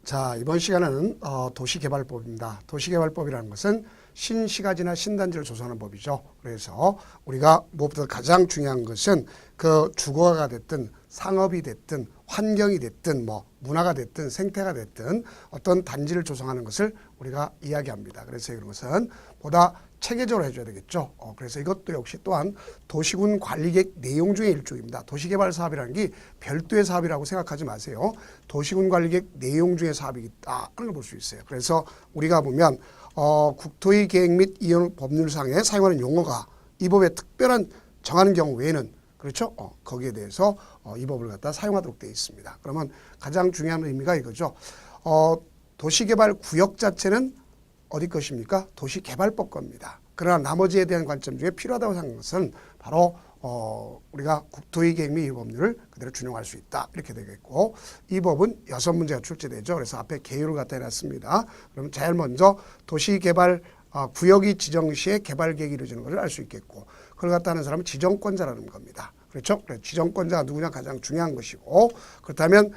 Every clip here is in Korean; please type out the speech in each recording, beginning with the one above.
자, 이번 시간은 도시개발법입니다. 도시개발법이라는 것은 신시가지나 신단지를 조성하는 법이죠. 그래서 우리가 무엇보다 가장 중요한 것은 그 주거가 됐든 상업이 됐든 환경이 됐든 뭐 문화가 됐든 생태가 됐든 어떤 단지를 조성하는 것을 우리가 이야기합니다. 그래서 이런 것은 보다 체계적으로 해줘야 되겠죠. 그래서 이것도 역시 또한 도시군 관리계획 내용 중의 일종입니다. 도시개발 사업이라는 게 별도의 사업이라고 생각하지 마세요. 도시군 관리계획 내용 중의 사업이 있다 하는 걸 볼 수 있어요. 그래서 우리가 보면 국토의 계획 및 이용 법률상에 사용하는 용어가 이 법에 특별한 정하는 경우 외에는 그렇죠? 거기에 대해서 이 법을 갖다 사용하도록 되어 있습니다. 그러면 가장 중요한 의미가 이거죠. 도시개발 구역 자체는 어디 것입니까? 도시개발법 겁니다. 그러나 나머지에 대한 관점 중에 필요하다고 생각하는 것은 바로 우리가 국토의 계획 및 법률을 그대로 준용할 수 있다. 이렇게 되겠고 이 법은 6문제가 출제되죠. 그래서 앞에 개요를 갖다 해놨습니다. 그럼 제일 먼저 도시개발 구역이 지정 시에 개발 계획이 이루어지는 것을 알 수 있겠고 그걸 갖다 하는 사람은 지정권자라는 겁니다. 그렇죠? 지정권자가 누구냐 가장 중요한 것이고 그렇다면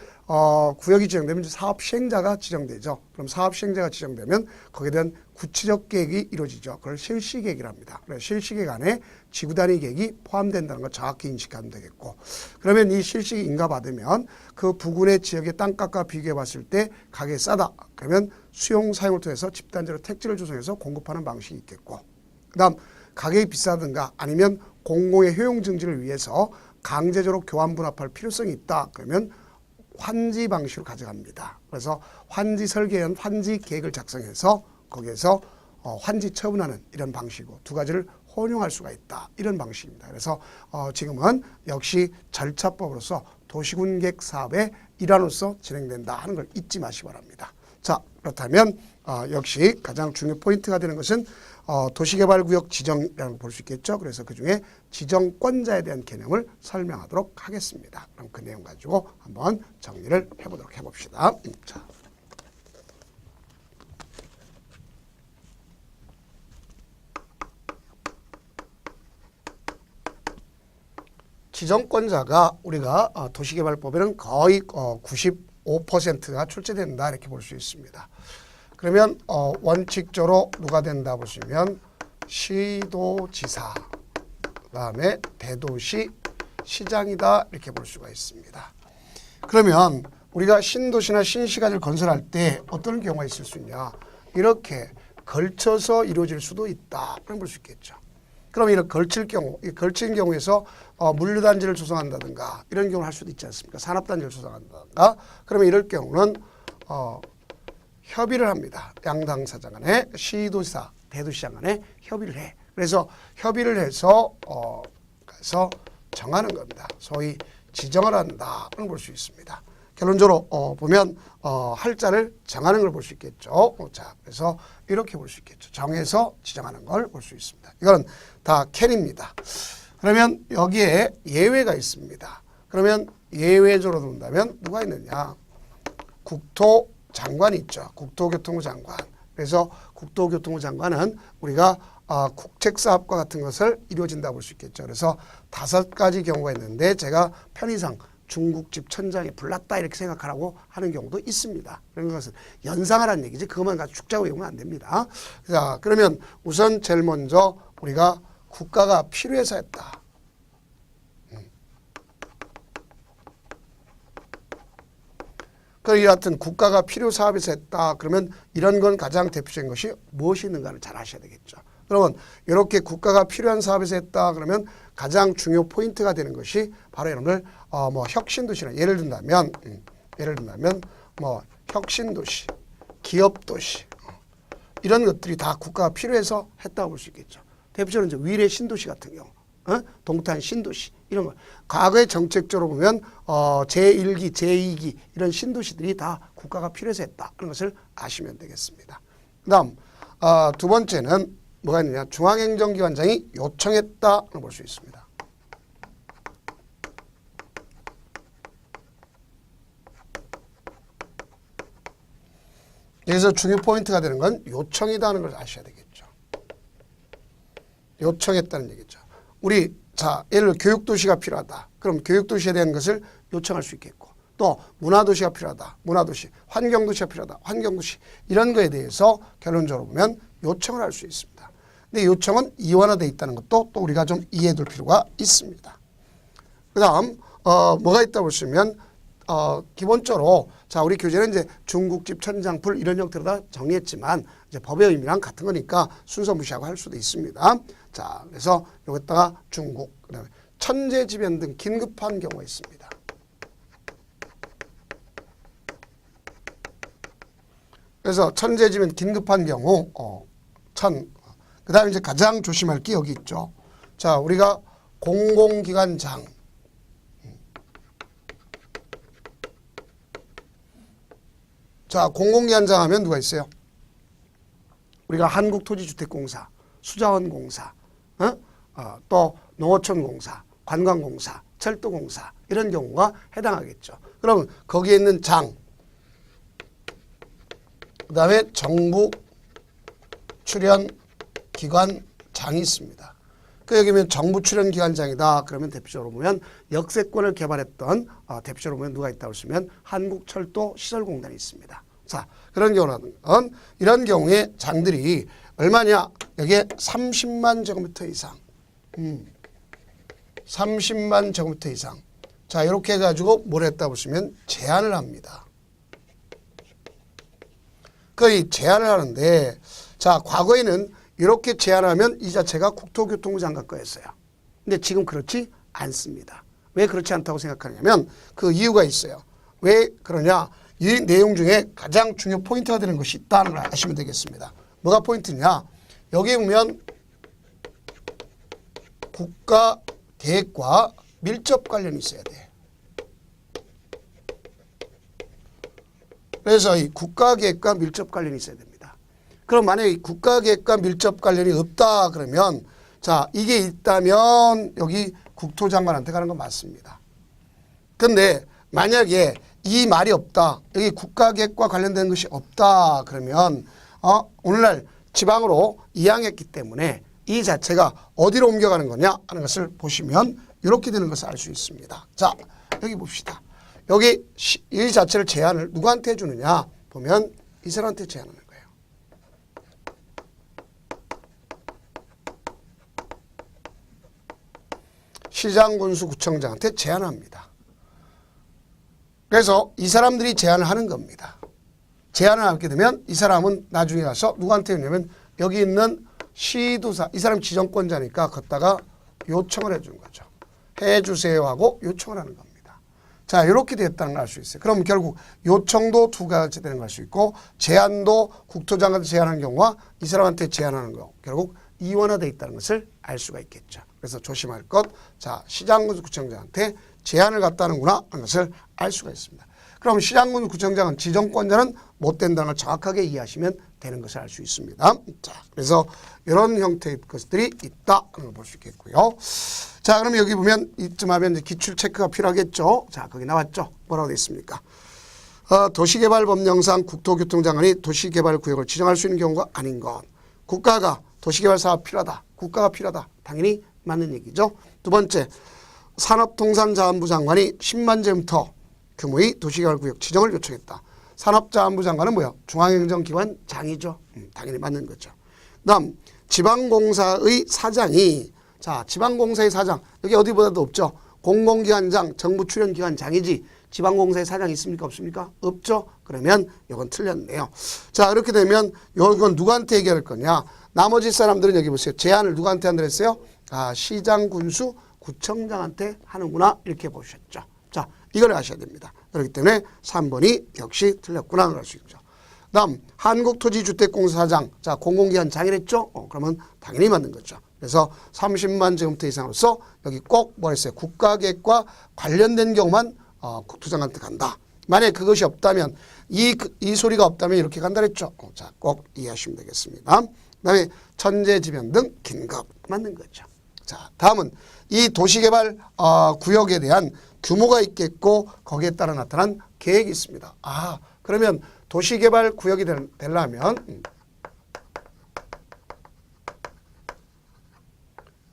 구역이 지정되면 사업 시행자가 지정되죠. 그럼 사업 시행자가 지정되면 거기에 대한 구체적 계획이 이루어지죠. 그걸 실시계획이라 합니다. 그래서 실시계획 안에 지구단위 계획이 포함된다는 걸 정확히 인식하면 되겠고 그러면 이 실시계획 인가받으면 그 부근의 지역의 땅값과 비교해 봤을 때 가격이 싸다. 그러면 수용 사용을 통해서 집단지로 택지를 조성해서 공급하는 방식이 있겠고 그다음 가격이 비싸든가 아니면 공공의 효용 증진을 위해서 강제적으로 교환 분합할 필요성이 있다. 그러면 환지 방식으로 가져갑니다. 그래서 환지 설계한 환지 계획을 작성해서 거기에서 환지 처분하는 이런 방식이고 두 가지를 혼용할 수가 있다. 이런 방식입니다. 그래서 지금은 역시 절차법으로서 도시군계획 사업의 일환으로서 진행된다 하는 걸 잊지 마시기 바랍니다. 자, 그렇다면 역시 가장 중요 포인트가 되는 것은 도시개발구역 지정이라고 볼 수 있겠죠. 그래서 그중에 지정권자에 대한 개념을 설명하도록 하겠습니다. 그럼 그 내용 가지고 한번 정리를 해보도록 해봅시다. 자. 지정권자가 우리가 도시개발법에는 거의 95%가 출제된다 이렇게 볼 수 있습니다. 그러면 원칙적으로 누가 된다 보시면 시도지사 그다음에 대도시 시장이다 이렇게 볼 수가 있습니다. 그러면 우리가 신도시나 신시가지를 건설할 때 어떤 경우가 있을 수 있냐 이렇게 걸쳐서 이루어질 수도 있다 그런 볼 수 있겠죠. 그럼 이렇게 걸친 경우에서 물류단지를 조성한다든가 이런 경우를 할 수도 있지 않습니까? 산업단지를 조성한다든가 그러면 이럴 경우는 협의를 합니다. 양당사장 간에 시도지사, 대도시장 간에 협의를 해. 그래서 협의를 해서 그래서 정하는 겁니다. 소위 지정을 한다는 볼 수 있습니다. 결론적으로 보면 할자를 정하는 걸 볼 수 있겠죠. 자, 그래서 이렇게 볼 수 있겠죠. 정해서 지정하는 걸 볼 수 있습니다. 이건 다 캔입니다. 그러면 여기에 예외가 있습니다. 그러면 예외적으로 본다면 누가 있느냐? 국토장관이 있죠. 국토교통부 장관. 그래서 국토교통부 장관은 우리가 국책사업과 같은 것을 이루어진다고 볼 수 있겠죠. 그래서 5가지 경우가 있는데 제가 편의상 중국집 천장에 불났다 이렇게 생각하라고 하는 경우도 있습니다. 그런 것은 연상하라는 얘기지 그것만 가지고 죽자고 외우면 안 됩니다. 자, 그러면 우선 제일 먼저 우리가 국가가 필요해서 했다. 이 같은 국가가 필요 사업에서 했다. 그러면 이런 건 가장 대표적인 것이 무엇이 있는가를 잘 아셔야 되겠죠. 그러면 이렇게 국가가 필요한 사업에서 했다. 그러면 가장 중요 포인트가 되는 것이 바로 이런 걸 혁신도시나 예를 든다면 뭐 혁신도시, 기업도시 이런 것들이 다 국가가 필요해서 했다고 볼 수 있겠죠. 대표적으로 이제 위례 신도시 같은 경우, 동탄 신도시 이런 거. 과거의 정책적으로 보면 제1기, 제2기 이런 신도시들이 다 국가가 필요해서 했다. 그런 것을 아시면 되겠습니다. 그다음 두 번째는 뭐가 있느냐? 중앙행정기관장이 요청했다를 볼 수 있습니다. 여기서 중요 포인트가 되는 건 요청이다는 걸 아셔야 되겠죠. 요청했다는 얘기죠. 우리 자 예를 들어 교육도시가 필요하다. 그럼 교육도시에 대한 것을 요청할 수 있겠고 또 문화도시가 필요하다. 문화도시. 환경도시가 필요하다. 환경도시. 이런 거에 대해서 결론적으로 보면 요청을 할 수 있습니다. 근데 요청은 이원화되어 있다는 것도 또 우리가 좀 이해해 둘 필요가 있습니다. 그 다음 뭐가 있다고 보시면 기본적으로 자 우리 교재는 이제 중국집 천장풀 이런 형태로 다 정리했지만 이제 법의 의미랑 같은 거니까 순서 무시하고 할 수도 있습니다. 자 그래서 여기다가 중국 그다음에 천재지변 등 긴급한 경우가 있습니다. 그래서 천재지변 긴급한 경우 그 다음에 이제 가장 조심할 게 여기 있죠. 자 우리가 공공기관장 자, 공공기관장 하면 누가 있어요? 우리가 한국토지주택공사, 수자원공사, 또 농어촌공사, 관광공사, 철도공사 이런 경우가 해당하겠죠. 그럼 거기에 있는 장, 그 다음에 정부 출연 기관장이 있습니다. 그 여기면 정부 출연 기관장이다. 그러면 대표적으로 보면 역세권을 개발했던 대표적으로 보면 누가 있다고 하시면 한국철도시설공단이 있습니다. 자 그런 경우는 이런 경우에 장들이 얼마냐? 여기에 30만 제곱미터 이상, 30만 제곱미터 이상. 자 이렇게 해가지고 뭘 했다 보시면 제한을 합니다. 그 제한을 하는데 자 과거에는 이렇게 제한하면 이 자체가 국토교통부 장관 거였어요. 근데 지금 그렇지 않습니다. 왜 그렇지 않다고 생각하냐면 그 이유가 있어요. 왜 그러냐? 이 내용 중에 가장 중요 포인트가 되는 것이 있다는 걸 아시면 되겠습니다. 뭐가 포인트냐? 여기 보면 국가 계획과 밀접 관련이 있어야 돼. 그래서 이 국가 계획과 밀접 관련이 있어야 됩니다. 그럼 만약에 국가계획과 밀접 관련이 없다 그러면 자 이게 있다면 여기 국토장관한테 가는 건 맞습니다. 근데 만약에 이 말이 없다. 여기 국가계획과 관련된 것이 없다 그러면 오늘날 지방으로 이양했기 때문에 이 자체가 어디로 옮겨가는 거냐 하는 것을 보시면 이렇게 되는 것을 알 수 있습니다. 자 여기 봅시다. 여기 이 자체를 제한을 누구한테 해주느냐 보면 이 사람한테 제한하는 거예요. 시장, 군수, 구청장한테 제안합니다. 그래서 이 사람들이 제안을 하는 겁니다. 제안을 하게 되면 이 사람은 나중에 가서 누구한테 했냐면 여기 있는 시도사, 이 사람 지정권자니까 걷다가 요청을 해주는 거죠. 해주세요 하고 요청을 하는 겁니다. 자 이렇게 됐다는 걸 알 수 있어요. 그럼 결국 요청도 두 가지 되는 걸 알 수 있고 제안도 국토장관한테 제안하는 경우와 이 사람한테 제안하는 경우 결국 이원화되어 있다는 것을 알 수가 있겠죠. 그래서 조심할 것. 자, 시장군수 구청장한테 제안을 갖다는구나 하는 것을 알 수가 있습니다. 그럼 시장군수 구청장은 지정권자는 못 된다는 걸 정확하게 이해하시면 되는 것을 알 수 있습니다. 자, 그래서 이런 형태의 것들이 있다 하는 걸 볼 수 있겠고요. 자, 그럼 여기 보면 이쯤 하면 이제 기출 체크가 필요하겠죠. 자, 거기 나왔죠. 뭐라고 되어 있습니까? 도시개발법령상 국토교통장관이 도시개발구역을 지정할 수 있는 경우가 아닌 건 국가가 도시개발 사업 필요하다. 국가가 필요하다. 당연히 맞는 얘기죠. 두 번째, 산업통상자원부 장관이 10만 제곱미터 규모의 도시개발구역 지정을 요청했다. 산업자원부 장관은 뭐야? 중앙행정기관 장이죠. 당연히 맞는 거죠. 그다음 지방공사의 사장이 자 지방공사의 사장 여기 어디보다도 없죠. 공공기관장 정부 출연기관장이지 지방공사의 사장이 있습니까? 없습니까? 없죠. 그러면 이건 틀렸네요. 자 이렇게 되면 이건 누구한테 얘기할 거냐. 나머지 사람들은 여기 보세요. 제안을 누구한테 한다 했어요? 시장, 군수, 구청장한테 하는구나 이렇게 보셨죠. 자 이걸 아셔야 됩니다. 그렇기 때문에 3번이 역시 틀렸구나 할 수 있죠. 다음 한국토지주택공사 사장 자 공공기관 장이랬죠. 그러면 당연히 맞는 거죠. 그래서 30만 제곱미터 이상으로서 여기 꼭 뭐 했어요? 국가계획과 관련된 경우만 국토장관한테 간다. 만약에 그것이 없다면 이 소리가 없다면 이렇게 간다 그랬죠. 자, 꼭 이해하시면 되겠습니다. 그다음에 천재지변 등 긴급 맞는 거죠. 자, 다음은 이 도시개발 구역에 대한 규모가 있겠고 거기에 따라 나타난 계획이 있습니다. 그러면 도시개발 구역이 되려면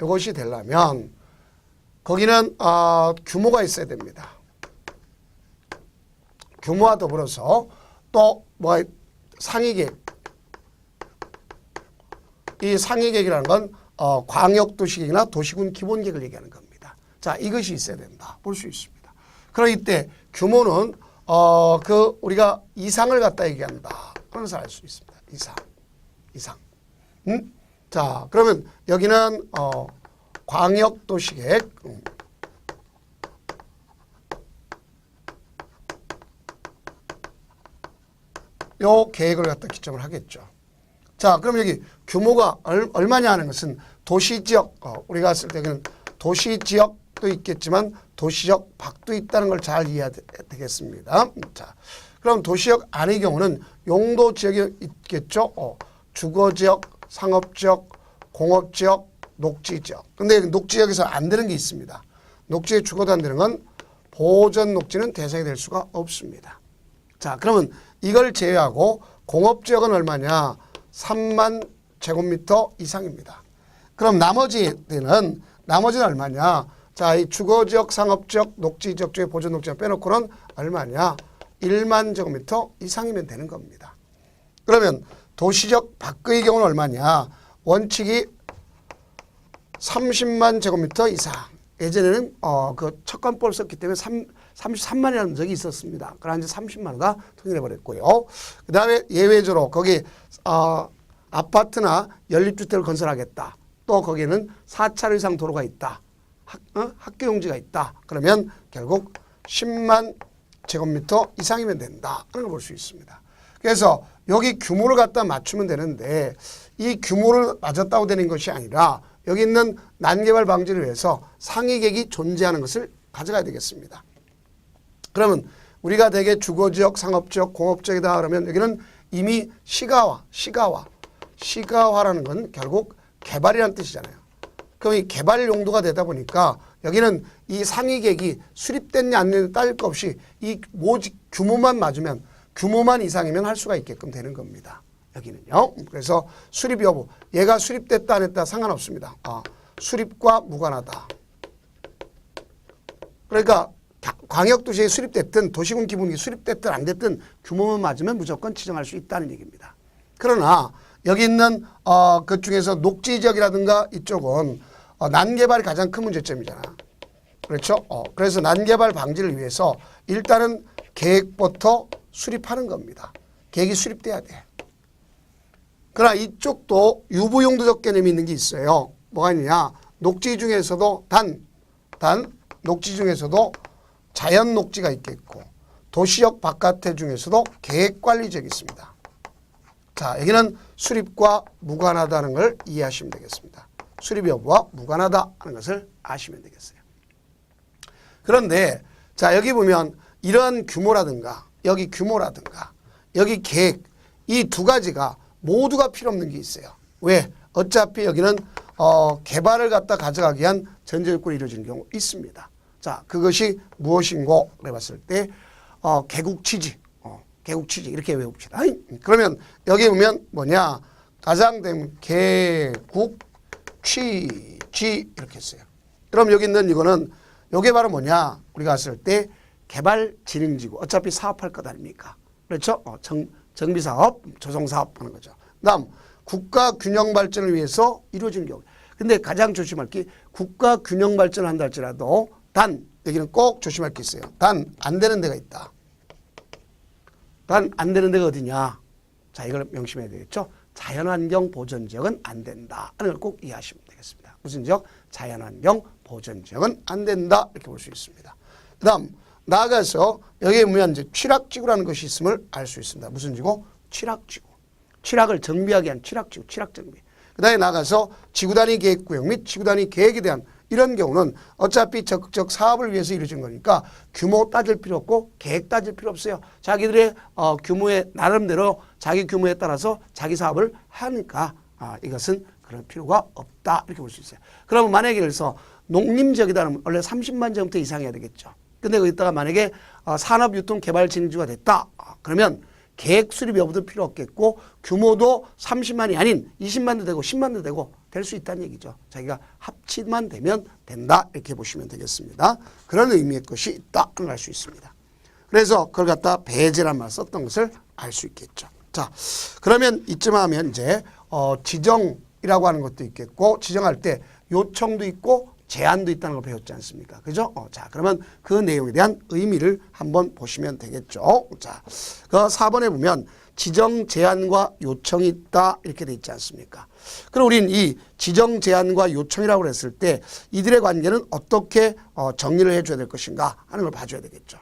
이것이 되려면 거기는 규모가 있어야 됩니다. 규모와 더불어서 또 뭐 상위계획. 이 상위계획이라는 건 광역도시계획이나 도시군 기본계획을 얘기하는 겁니다. 자, 이것이 있어야 된다. 볼 수 있습니다. 그럼 이때 규모는 우리가 이상을 갖다 얘기한다. 그런 것을 알 수 있습니다. 이상. 자, 그러면 여기는 광역도시계획. 요 계획을 갖다 기점을 하겠죠. 자, 그럼 여기 규모가 얼마냐 하는 것은 도시지역, 우리가 쓸 때는 도시지역도 있겠지만 도시적 밖도 있다는 걸 잘 이해해야 되겠습니다. 자, 그럼 도시역 안의 경우는 용도지역이 있겠죠. 주거지역, 상업지역, 공업지역, 녹지지역. 근데 녹지지역에서 안 되는 게 있습니다. 녹지에 주거도 안 되는 건 보전 녹지는 대상이 될 수가 없습니다. 자, 그러면 이걸 제외하고 공업지역은 얼마냐? 3만 제곱미터 이상입니다. 그럼 나머지는 얼마냐? 자, 이 주거지역, 상업지역, 녹지지역 중에 보전 녹지만 빼놓고는 얼마냐? 1만 제곱미터 이상이면 되는 겁니다. 그러면 도시적 밖의 경우는 얼마냐? 원칙이 30만 제곱미터 이상. 예전에는 그 척관법을 썼기 때문에 33만이라는 적이 있었습니다. 그러나 이제 30만으로 통일해버렸고요. 그 다음에 예외적으로 거기 아파트나 연립주택을 건설하겠다. 또 거기에는 4차로 이상 도로가 있다. 학교 용지가 있다. 그러면 결국 10만 제곱미터 이상이면 된다 하는 걸 볼 수 있습니다. 그래서 여기 규모를 갖다 맞추면 되는데 이 규모를 맞았다고 되는 것이 아니라 여기 있는 난개발 방지를 위해서 상위계획이 존재하는 것을 가져가야 되겠습니다. 그러면 우리가 대개 주거지역, 상업지역, 공업지역이다 그러면 여기는 이미 시가화라는 건 결국 개발이라는 뜻이잖아요. 그럼 이 개발 용도가 되다 보니까 여기는 이 상위계획이 수립됐냐 안 됐냐 따질 것 없이 이 모집 규모만 맞으면 규모만 이상이면 할 수가 있게끔 되는 겁니다. 여기는요. 그래서 수립 여부. 얘가 수립됐다 안 했다 상관없습니다. 수립과 무관하다. 그러니까 광역도시에 수립됐든 도시군 기본이 수립됐든 안 됐든 규모만 맞으면 무조건 지정할 수 있다는 얘기입니다. 그러나 여기 있는 그 중에서 녹지지역이라든가 이쪽은 난개발이 가장 큰 문제점이잖아. 그렇죠? 그래서 난개발 방지를 위해서 일단은 계획부터 수립하는 겁니다. 계획이 수립돼야 돼. 그러나 이쪽도 유보용도적 개념이 있는 게 있어요. 뭐가 있느냐? 녹지 중에서도 녹지 중에서도 자연 녹지가 있겠고 도시역 바깥에 중에서도 계획관리지역이 있습니다. 자, 여기는 수립과 무관하다는 걸 이해하시면 되겠습니다. 수립 여부와 무관하다 하는 것을 아시면 되겠어요. 그런데 자, 여기 보면 이러한 규모라든가 여기 계획 이 두 가지가 모두가 필요 없는 게 있어요. 왜? 어차피 여기는 개발을 갖다 가져가기 위한 전제조건이 이루어지는 경우 있습니다. 자, 그것이 무엇인고 그래 봤을 때 개국취지 이렇게 외웁시다. 그러면 여기 보면 뭐냐? 가장 되면 개국취지 이렇게 했어요. 그럼 여기 있는 이거는 요게 바로 뭐냐? 우리가 봤을 때 개발진흥지구 어차피 사업할 것 아닙니까? 그렇죠? 정비사업, 조성사업 하는 거죠. 다음 국가 균형 발전을 위해서 이루어지는 경우. 근데 가장 조심할 게 국가 균형 발전을 한다 할지라도 단 여기는 꼭 조심할 게 있어요. 단 안 되는 데가 있다. 단 안 되는 데가 어디냐? 자, 이걸 명심해야 되겠죠. 자연환경 보전지역은 안 된다 하는 걸 꼭 이해하시면 되겠습니다. 무슨 지역? 자연환경 보전지역은 안 된다 이렇게 볼 수 있습니다. 그 다음 나아가서 여기에 보면 이제 취락지구라는 것이 있음을 알 수 있습니다. 무슨 지구? 취락지구. 취락을 정비하기 위한 취락지구, 취락정비. 그 다음에 나가서 지구단위 계획구역 및 지구단위 계획에 대한 이런 경우는 어차피 적극적 사업을 위해서 이루어진 거니까 규모 따질 필요 없고 계획 따질 필요 없어요. 자기들의 규모에 나름대로 자기 규모에 따라서 자기 사업을 하니까 이것은 그럴 필요가 없다 이렇게 볼 수 있어요. 그러면 만약에 그래서 농림지역이다 그러면 원래 30만 제곱미터 이상이어야 되겠죠. 근데 거기다가 만약에 산업유통개발진흥지구가 됐다. 그러면 계획 수립 여부도 필요 없겠고 규모도 30만이 아닌 20만도 되고 10만도 되고 될 수 있다는 얘기죠. 자기가 합치만 되면 된다 이렇게 보시면 되겠습니다. 그런 의미의 것이 있다 알 수 있습니다. 그래서 그걸 갖다 배제란 말 썼던 것을 알 수 있겠죠. 자, 그러면 이쯤 하면 이제 지정이라고 하는 것도 있겠고, 지정할 때 요청도 있고 제한도 있다는 걸 배웠지 않습니까? 그죠? 자, 그러면 그 내용에 대한 의미를 한번 보시면 되겠죠. 자, 그 4번에 보면 지정, 제한과 요청이 있다 이렇게 돼 있지 않습니까? 그럼 우리는 이 지정, 제한과 요청이라고 했을 때 이들의 관계는 어떻게 정리를 해줘야 될 것인가 하는 걸 봐줘야 되겠죠.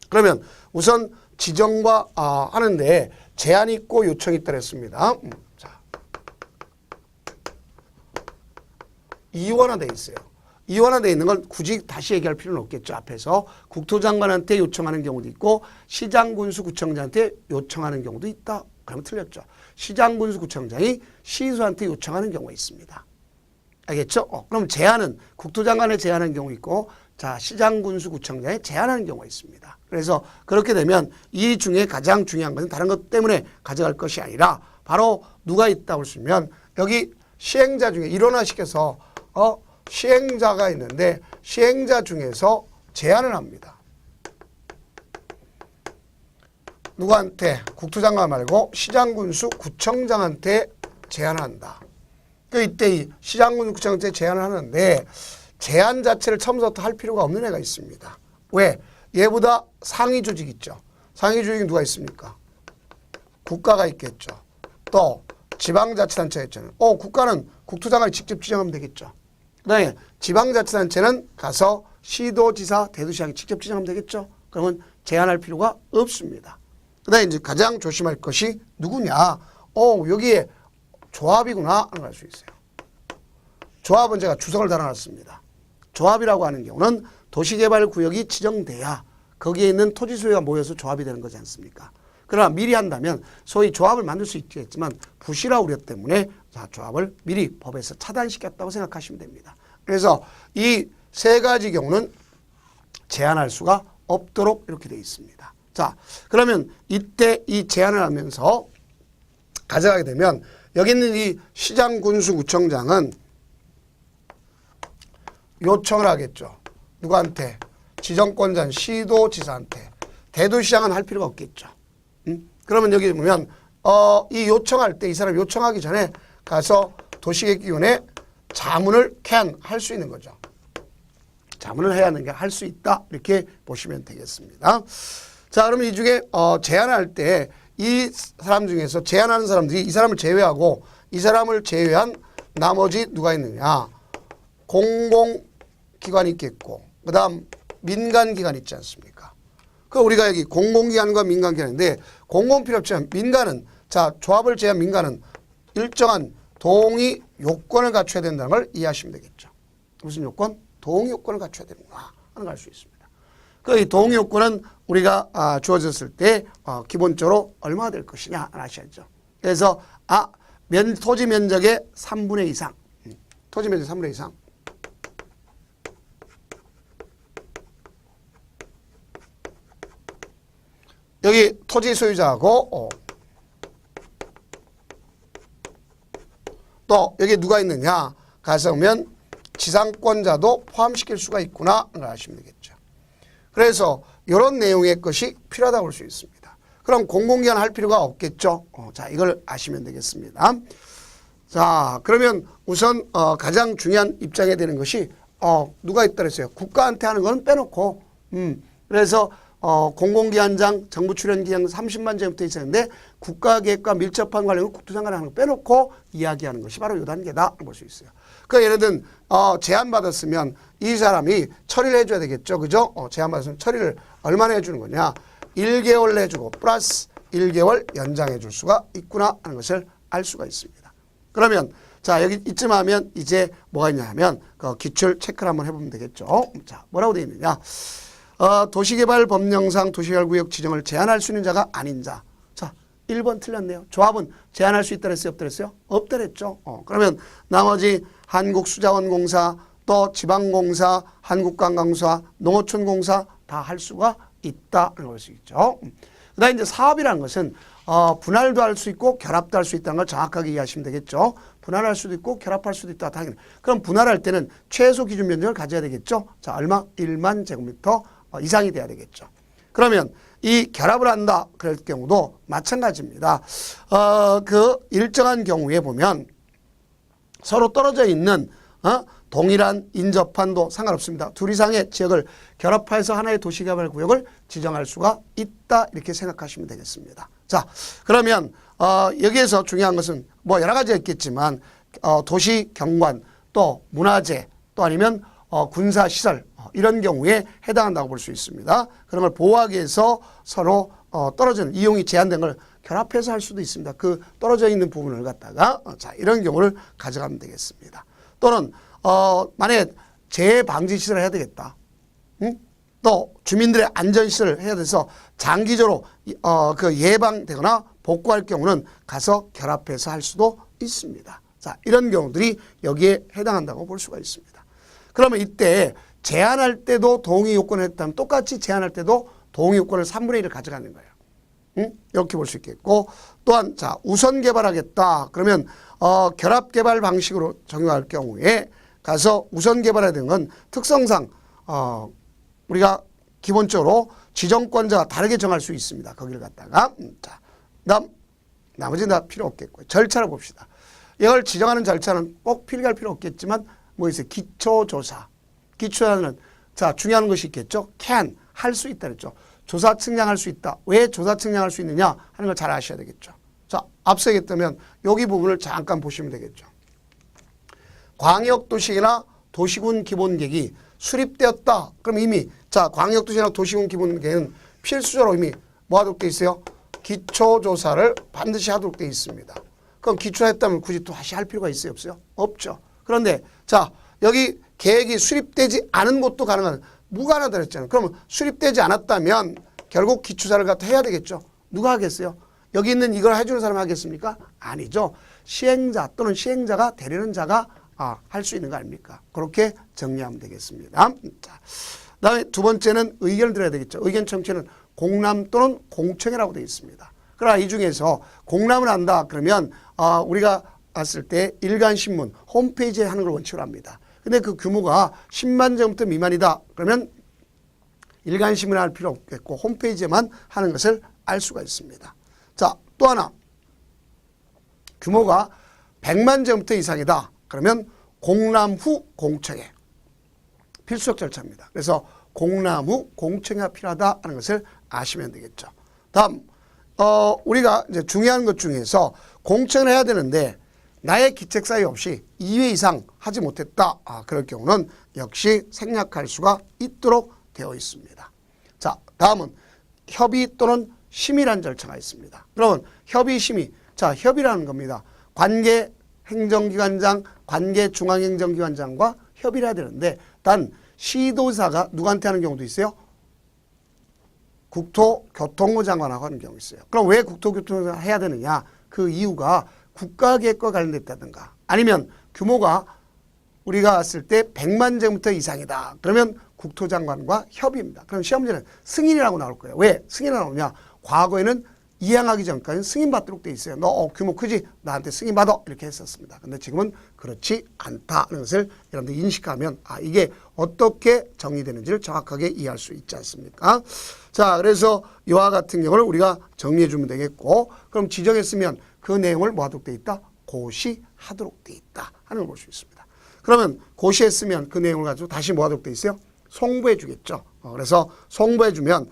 그러면 우선 지정과 하는데 제한이 있고 요청이 있다 그랬습니다. 자, 이원화되어 있어요. 이원화되어 있는 건 굳이 다시 얘기할 필요는 없겠죠. 앞에서 국토장관한테 요청하는 경우도 있고 시장군수구청장한테 요청하는 경우도 있다. 그러면 틀렸죠. 시장군수구청장이 시수한테 요청하는 경우가 있습니다. 알겠죠? 그럼 제한은 국토장관에 제한하는 경우 있고 자, 시장군수구청장에 제한하는 경우가 있습니다. 그래서 그렇게 되면 이 중에 가장 중요한 것은 다른 것 때문에 가져갈 것이 아니라 바로 누가 있다고 쓰면 여기 시행자 중에 일원화시켜서 시행자가 있는데 시행자 중에서 제한을 합니다. 누구한테? 국토장관 말고 시장군수 구청장한테 제한한다. 이때 이 시장군수 구청장한테 제한을 하는데 제한 자체를 처음부터 할 필요가 없는 애가 있습니다. 왜? 얘보다 상위 조직 있죠. 상위 조직이 누가 있습니까? 국가가 있겠죠. 또 지방자치단체가 있잖아요. 국가는 국토장관이 직접 지정하면 되겠죠. 그 다음에 지방자치단체는 가서 시도지사, 대도시장이 직접 지정하면 되겠죠. 그러면 제한할 필요가 없습니다. 그 다음에 이제 가장 조심할 것이 누구냐. 여기에 조합이구나 하는 걸 알 수 있어요. 조합은 제가 주석을 달아놨습니다. 조합이라고 하는 경우는 도시개발구역이 지정돼야 거기에 있는 토지 소유가 모여서 조합이 되는 거지 않습니까? 그러나 미리 한다면 소위 조합을 만들 수 있겠지만 부실화 우려 때문에 조합을 미리 법에서 차단시켰다고 생각하시면 됩니다. 그래서 이 세 가지 경우는 제한할 수가 없도록 이렇게 되어 있습니다. 자, 그러면 이때 이 제한을 하면서 가져가게 되면 여기 있는 이 시장군수구청장은 요청을 하겠죠. 누구한테? 지정권자인 시도지사한테. 대도시장은 할 필요가 없겠죠. 그러면 여기 보면 이 요청할 때 이 사람 요청하기 전에 가서 도시계획위원회 자문을 할 수 있는 거죠. 자문을 해야 하는 게 할 수 있다 이렇게 보시면 되겠습니다. 자, 그러면 이 중에 제안할 때 이 사람 중에서 제안하는 사람들이 이 사람을 제외하고 이 사람을 제외한 나머지 누가 있느냐. 공공기관이 있겠고 그 다음 민간기관 있지 않습니까? 그 우리가 여기 공공기관과 민간기관인데 공공 필요 없지만 민간은 자 조합을 제외한 민간은 일정한 동의 요건을 갖춰야 된다는 걸 이해하시면 되겠죠. 무슨 요건? 동의 요건을 갖춰야 되는구나 하는 걸 알 수 있습니다. 그 이 동의 요건은 우리가 주어졌을 때 기본적으로 얼마나 될 것이냐 아셔야죠. 그래서 토지 면적의 3분의 2 이상 토지 면적 3분의 2 이상 여기 토지 소유자하고 또 여기 누가 있느냐 가서 보면 지상권자도 포함시킬 수가 있구나 아시면 되겠죠. 그래서 이런 내용의 것이 필요하다고 볼 수 있습니다. 그럼 공공기관 할 필요가 없겠죠. 자, 이걸 아시면 되겠습니다. 자, 그러면 우선 가장 중요한 입장에 되는 것이 누가 있다 그랬어요. 국가한테 하는 건 빼놓고 그래서 공공기관장, 정부출연기관 30만 제곱미터 있었는데 국가계획과 밀접한 관련은 국토장관이 하는 거 빼놓고 이야기하는 것이 바로 이 단계다 볼 수 있어요. 그 예를 들면 제안받았으면 이 사람이 처리를 해줘야 되겠죠. 그죠? 제안받았으면 처리를 얼마나 해주는 거냐. 1개월 해주고 플러스 1개월 연장해 줄 수가 있구나 하는 것을 알 수가 있습니다. 그러면 자 여기 이쯤 하면 이제 뭐가 있냐 하면 그 기출 체크를 한번 해보면 되겠죠. 자 뭐라고 되어 있느냐. 도시개발법령상 도시개발구역 지정을 제한할 수 있는 자가 아닌 자. 자, 1번 틀렸네요. 조합은 제한할 수 있다 그랬어요? 없다 그랬어요? 없다 그랬죠. 그러면 나머지 한국수자원공사, 또 지방공사, 한국관광사, 농어촌공사 다 할 수가 있다는 걸 수 있죠. 그 다음에 이제 사업이라는 것은 분할도 할 수 있고 결합도 할 수 있다는 걸 정확하게 이해하시면 되겠죠. 분할할 수도 있고 결합할 수도 있다. 당연히. 그럼 분할할 때는 최소 기준 면적을 가져야 되겠죠. 자, 얼마? 1만 제곱미터 이상이 돼야 되겠죠. 그러면 이 결합을 한다 그럴 경우도 마찬가지입니다. 그 일정한 경우에 보면 서로 떨어져 있는 동일한 인접한도 상관없습니다. 둘 이상의 지역을 결합해서 하나의 도시개발구역을 지정할 수가 있다 이렇게 생각하시면 되겠습니다. 자, 그러면 여기에서 중요한 것은 뭐 여러 가지가 있겠지만 도시 경관 또 문화재 또 아니면 군사시설 이런 경우에 해당한다고 볼 수 있습니다. 그런 걸 보호하기 위해서 서로 떨어지는 이용이 제한된 걸 결합해서 할 수도 있습니다. 그 떨어져 있는 부분을 갖다가 자 이런 경우를 가져가면 되겠습니다. 또는 만약에 재해 방지 시설을 해야 되겠다. 또 주민들의 안전 시설을 해야 돼서 장기적으로 그 예방되거나 복구할 경우는 가서 결합해서 할 수도 있습니다. 자 이런 경우들이 여기에 해당한다고 볼 수가 있습니다. 그러면 이때 제한할 때도 동의 요건을 했다면 똑같이 제한할 때도 동의 요건을 3분의 1을 가져가는 거예요. 이렇게 볼 수 있겠고 또한 자 우선 개발하겠다. 그러면 결합 개발 방식으로 적용할 경우에 가서 우선 개발해야 되는 건 특성상 우리가 기본적으로 지정권자가 다르게 정할 수 있습니다. 거기를 갖다가 자 나머지는 다 필요 없겠고요. 절차를 봅시다. 이걸 지정하는 절차는 꼭 필요할 필요 없겠지만 뭐 있어요? 기초조사. 기초조사는 자 중요한 것이 있겠죠. can 할 수 있다 그랬죠. 조사 측량할 수 있다. 왜 조사 측량할 수 있느냐 하는 걸 잘 아셔야 되겠죠. 자 앞서 얘기했다면 여기 부분을 잠깐 보시면 되겠죠. 광역도시나 도시군 기본계획이 수립되었다. 그럼 이미 자 광역도시나 도시군 기본계획은 필수적으로 이미 뭐 하도록 돼 있어요? 기초조사를 반드시 하도록 돼 있습니다. 그럼 기초했다면 굳이 또 다시 할 필요가 있어요? 없어요? 없죠. 그런데 자 여기 계획이 수립되지 않은 것도 가능한 무관하다 그랬잖아요. 그러면 수립되지 않았다면 결국 기초조사를 갖다 해야 되겠죠. 누가 하겠어요? 여기 있는 이걸 해주는 사람이 하겠습니까? 아니죠. 시행자 또는 시행자가 대리는 자가 할 수 있는 거 아닙니까? 그렇게 정리하면 되겠습니다. 자, 그다음에 두 번째는 의견을 들어야 되겠죠. 의견 청취는 공람 또는 공청회라고 되어 있습니다. 그러나 이 중에서 공람을 한다 그러면 우리가 봤을 때 일간신문 홈페이지에 하는 걸 원칙으로 합니다. 근데 그 규모가 10만 점부터 미만이다 그러면 일간신문에 할 필요 없겠고 홈페이지에만 하는 것을 알 수가 있습니다. 자, 또 하나 규모가 100만 점부터 이상이다 그러면 공람 후 공청회 필수적 절차입니다. 그래서 공람 후 공청회가 필요하다 하는 것을 아시면 되겠죠. 다음 우리가 이제 중요한 것 중에서 공청회를 해야 되는데 나의 기책 사유 없이 2회 이상 하지 못했다. 그럴 경우는 역시 생략할 수가 있도록 되어 있습니다. 자, 다음은 협의 또는 심의란 절차가 있습니다. 그러면 협의 심의. 자, 협의라는 겁니다. 관계 행정기관장, 관계 중앙행정기관장과 협의를 해야 되는데 단 시도사가 누구한테 하는 경우도 있어요? 국토교통부 장관하고 하는 경우 있어요. 그럼 왜 국토교통부가 해야 되느냐? 그 이유가 국가계획과 관련됐다든가 아니면 규모가 우리가 봤을 때 100만 제곱미터 이상이다. 그러면 국토장관과 협의입니다. 그럼 시험 문제는 승인이라고 나올 거예요. 왜 승인이 나오냐? 과거에는 이행하기 전까지는 승인받도록 돼 있어요. 너 규모 크지? 나한테 승인받아. 이렇게 했었습니다. 근데 지금은 그렇지 않다는 것을 여러분들 인식하면 이게 어떻게 정리되는지를 정확하게 이해할 수 있지 않습니까? 자, 그래서 이와 같은 경우를 우리가 정리해 주면 되겠고 그럼 지정했으면 그 내용을 뭐 하도록 돼 있다? 고시하도록 돼 있다 하는 걸 볼 수 있습니다. 그러면 고시했으면 그 내용을 가지고 다시 뭐 하도록 돼 있어요? 송부해 주겠죠. 그래서 송부해 주면